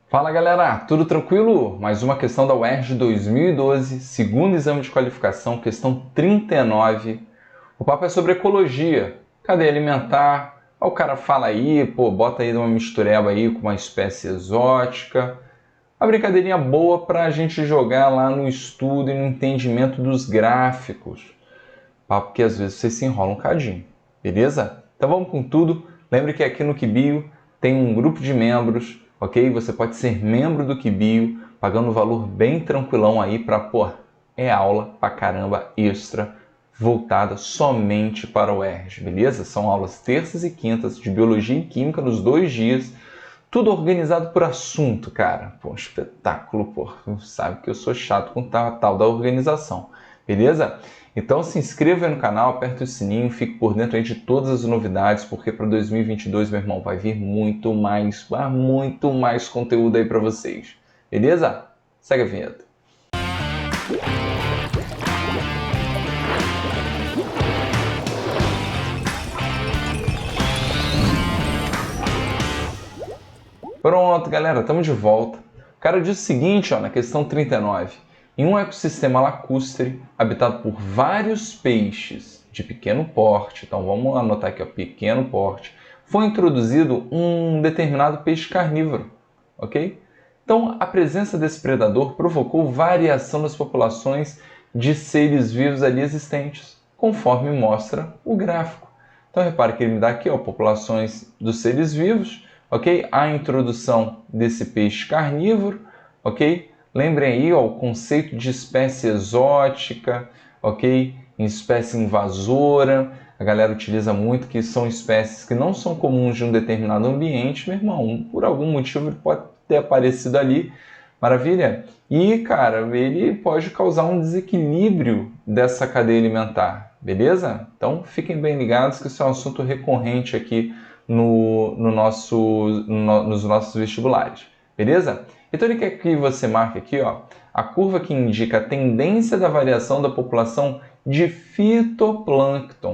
Fala galera, tudo tranquilo? Mais uma questão da UERJ 2012, segundo exame de qualificação, questão 39. O papo é sobre ecologia, cadeia alimentar. O cara fala aí, bota aí uma mistureba aí com uma espécie exótica. A brincadeirinha boa para a gente jogar lá no estudo e no entendimento dos gráficos. Papo que às vezes você se enrola um cadinho, beleza? Então vamos com tudo. Lembre que aqui no Quibio tem um grupo de membros, ok? Você pode ser membro do Quibio, pagando um valor bem tranquilão aí para, é aula pra caramba extra, voltada somente para o UERJ, beleza? São aulas terças e quintas de Biologia e Química nos 2 dias, tudo organizado por assunto, cara. Espetáculo, sabe que eu sou chato com tal da organização, beleza? Então se inscreva aí no canal, aperta o sininho, fique por dentro aí de todas as novidades, porque para 2022, meu irmão, vai vir muito mais conteúdo aí para vocês. Beleza? Segue a vinheta. Pronto, galera, estamos de volta. O cara diz o seguinte, na questão 39. Em um ecossistema lacustre, habitado por vários peixes de pequeno porte, então vamos anotar aqui, pequeno porte, foi introduzido um determinado peixe carnívoro, ok? Então, a presença desse predador provocou variação das populações de seres vivos ali existentes, conforme mostra o gráfico. Então, repare que ele me dá aqui, populações dos seres vivos, ok? A introdução desse peixe carnívoro, ok? Lembrem aí, o conceito de espécie exótica, ok? Em espécie invasora, a galera utiliza muito que são espécies que não são comuns de um determinado ambiente, meu irmão, por algum motivo ele pode ter aparecido ali, maravilha? E, cara, ele pode causar um desequilíbrio dessa cadeia alimentar, beleza? Então, fiquem bem ligados que isso é um assunto recorrente aqui nos nossos vestibulares, beleza? Então ele quer que você marque aqui, a curva que indica a tendência da variação da população de fitoplâncton.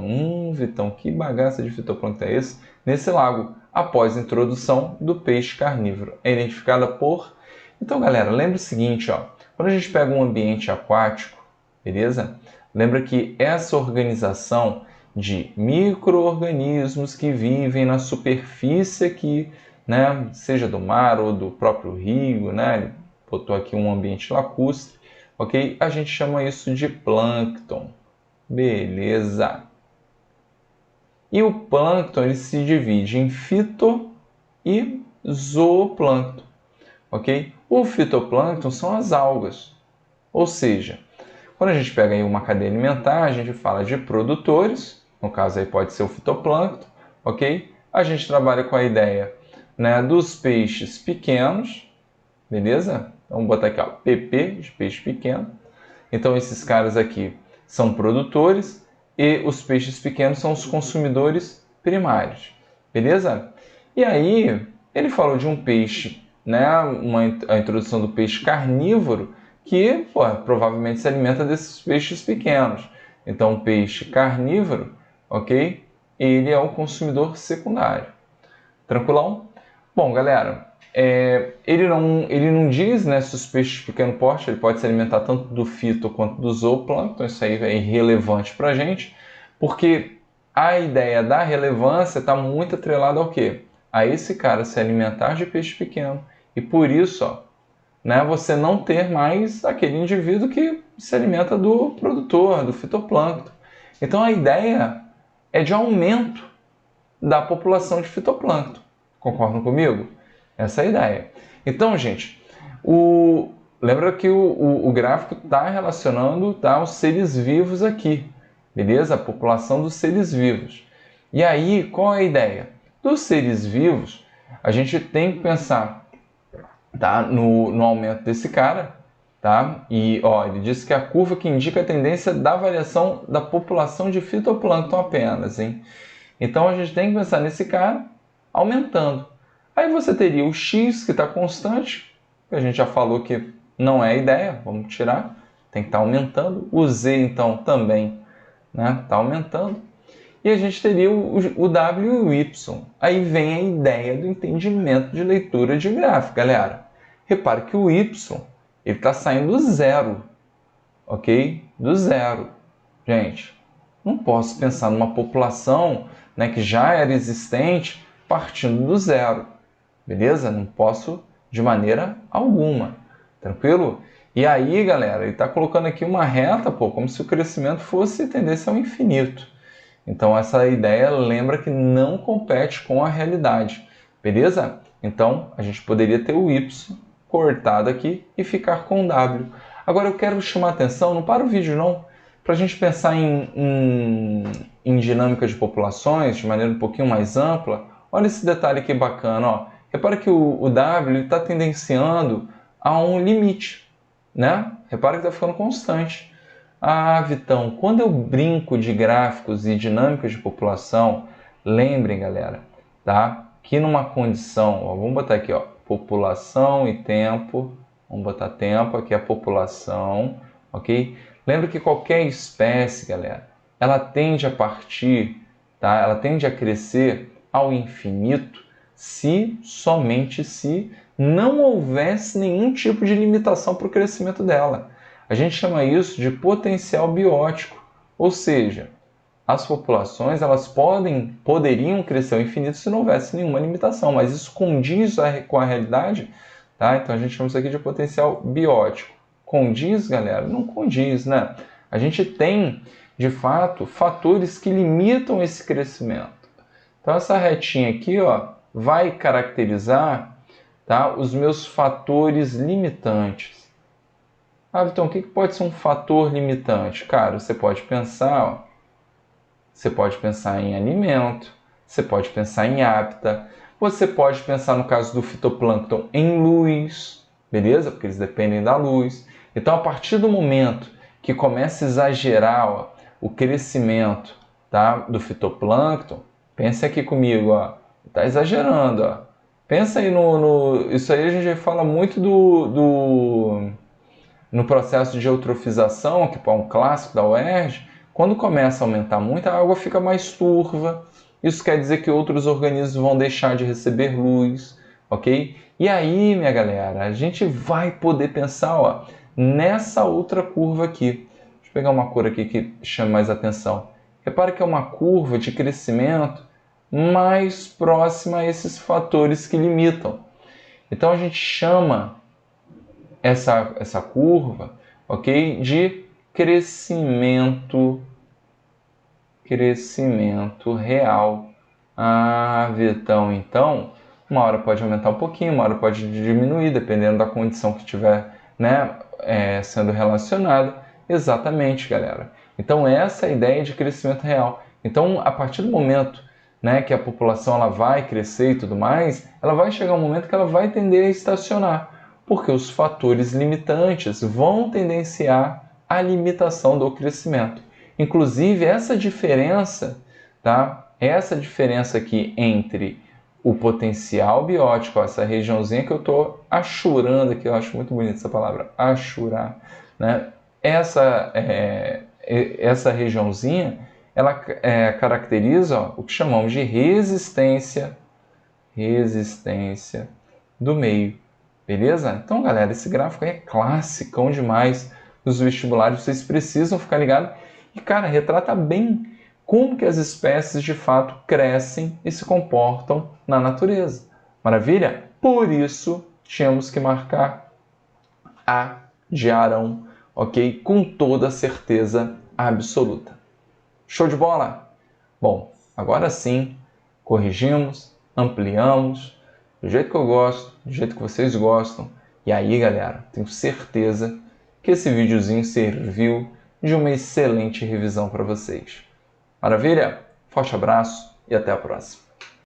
Vitão, que bagaça de fitoplâncton é esse? Nesse lago, após a introdução do peixe carnívoro. É identificada por... Então, galera, lembre o seguinte, quando a gente pega um ambiente aquático, beleza? Lembra que essa organização de micro-organismos que vivem na superfície aqui, né, seja do mar ou do próprio rio, né, ele botou aqui um ambiente lacustre, ok? A gente chama isso de plâncton, beleza? E o plâncton ele se divide em fito e zooplâncton, ok? O fitoplâncton são as algas, ou seja, quando a gente pega aí uma cadeia alimentar, a gente fala de produtores, no caso aí pode ser o fitoplâncton, ok? A gente trabalha com a ideia, né, dos peixes pequenos, beleza? Então, vamos botar aqui, PP, de peixe pequeno. Então, esses caras aqui são produtores e os peixes pequenos são os consumidores primários, beleza? E aí, ele falou de um peixe, né, a introdução do peixe carnívoro, que provavelmente se alimenta desses peixes pequenos. Então, o peixe carnívoro, ok? Ele é o consumidor secundário. Tranquilão? Bom, galera, ele não diz, né, se os peixes de pequeno porte ele pode se alimentar tanto do fito quanto do zooplâncton, isso aí é irrelevante para a gente, porque a ideia da relevância está muito atrelada ao quê? A esse cara se alimentar de peixe pequeno e por isso, né, você não ter mais aquele indivíduo que se alimenta do produtor, do fitoplâncton. Então a ideia é de aumento da população de fitoplâncton. Concordam comigo? Essa é a ideia. Então, gente, lembra que o gráfico está relacionando os seres vivos aqui, beleza? A população dos seres vivos. E aí, qual é a ideia? Dos seres vivos, a gente tem que pensar no aumento desse cara, tá? E ele diz que a curva que indica a tendência da variação da população de fitoplâncton apenas, hein? Então a gente tem que pensar nesse cara aumentando. Aí você teria o X que está constante, que a gente já falou que não é a ideia, vamos tirar, tem que estar aumentando. O Z então também está aumentando. E a gente teria o W e o Y. Aí vem a ideia do entendimento de leitura de gráfico, galera. repare que o y ele está saindo do zero, ok? Do zero. Gente, não posso pensar numa população, né, que já era existente partindo do zero, beleza? Não posso de maneira alguma, tranquilo? E aí, galera, ele está colocando aqui uma reta, pô, como se o crescimento fosse tendência ao infinito. Então, essa ideia lembra que não compete com a realidade, beleza? Então, a gente poderia ter o y cortado aqui e ficar com o w. Agora, eu quero chamar a atenção, não para o vídeo não, para a gente pensar em dinâmica de populações de maneira um pouquinho mais ampla. Olha esse detalhe aqui bacana, ó. Repara que o w está tendenciando a um limite, né? Repara que está ficando constante. Ah, Vitão, quando eu brinco de gráficos e dinâmicas de população, lembrem, galera, tá? Que numa condição, ó, vamos botar aqui, ó, população e tempo, vamos botar tempo, aqui a população, ok? Lembra que qualquer espécie, galera, ela tende a partir, tá? Ela tende a crescer ao infinito se, somente se, não houvesse nenhum tipo de limitação para o crescimento dela. A gente chama isso de potencial biótico, ou seja, as populações elas poderiam crescer ao infinito se não houvesse nenhuma limitação, mas isso condiz com a realidade, tá? Então a gente chama isso aqui de potencial biótico. Condiz, galera? Não condiz, né? A gente tem, de fato, fatores que limitam esse crescimento. Então essa retinha aqui, ó, vai caracterizar, tá, os meus fatores limitantes. Ah, então o que pode ser um fator limitante? Cara, você pode pensar, ó, você pode pensar em alimento, você pode pensar em hábitat, você pode pensar, no caso do fitoplâncton, em luz, beleza? Porque eles dependem da luz. Então, a partir do momento que começa a exagerar, ó, o crescimento, tá, do fitoplâncton, pense aqui comigo, ó, tá exagerando, ó. Pensa aí isso aí a gente fala muito no processo de eutrofização, que é um clássico da UERJ. Quando começa a aumentar muito, a água fica mais turva. Isso quer dizer que outros organismos vão deixar de receber luz, ok? E aí, minha galera, a gente vai poder pensar, ó, nessa outra curva aqui. Deixa eu pegar uma cor aqui que chame mais atenção. Repare que é uma curva de crescimento mais próxima a esses fatores que limitam. Então a gente chama essa curva, ok, de crescimento real. Ah, Vitão, então, uma hora pode aumentar um pouquinho, uma hora pode diminuir, dependendo da condição que estiver, né, sendo relacionada. Exatamente, galera. Então, essa é a ideia de crescimento real. Então, a partir do momento, né, que a população ela vai crescer e tudo mais, ela vai chegar um momento que ela vai tender a estacionar, porque os fatores limitantes vão tendenciar a limitação do crescimento. Inclusive, essa diferença, tá? Essa diferença aqui entre o potencial biótico, ó, essa regiãozinha que eu estou achurando aqui, eu acho muito bonita essa palavra, achurar, né? Essa regiãozinha, ela caracteriza, ó, o que chamamos de resistência do meio. Beleza? Então, galera, esse gráfico aí é classicão demais dos vestibulares. Vocês precisam ficar ligados. E, cara, retrata bem como que as espécies, de fato, crescem e se comportam na natureza. Maravilha? Por isso, tínhamos que marcar A de Arão, ok? Com toda certeza absoluta. Show de bola? Bom, agora sim, corrigimos, ampliamos, do jeito que eu gosto, do jeito que vocês gostam. E aí, galera, tenho certeza que esse videozinho serviu de uma excelente revisão para vocês. Maravilha? Forte abraço e até a próxima.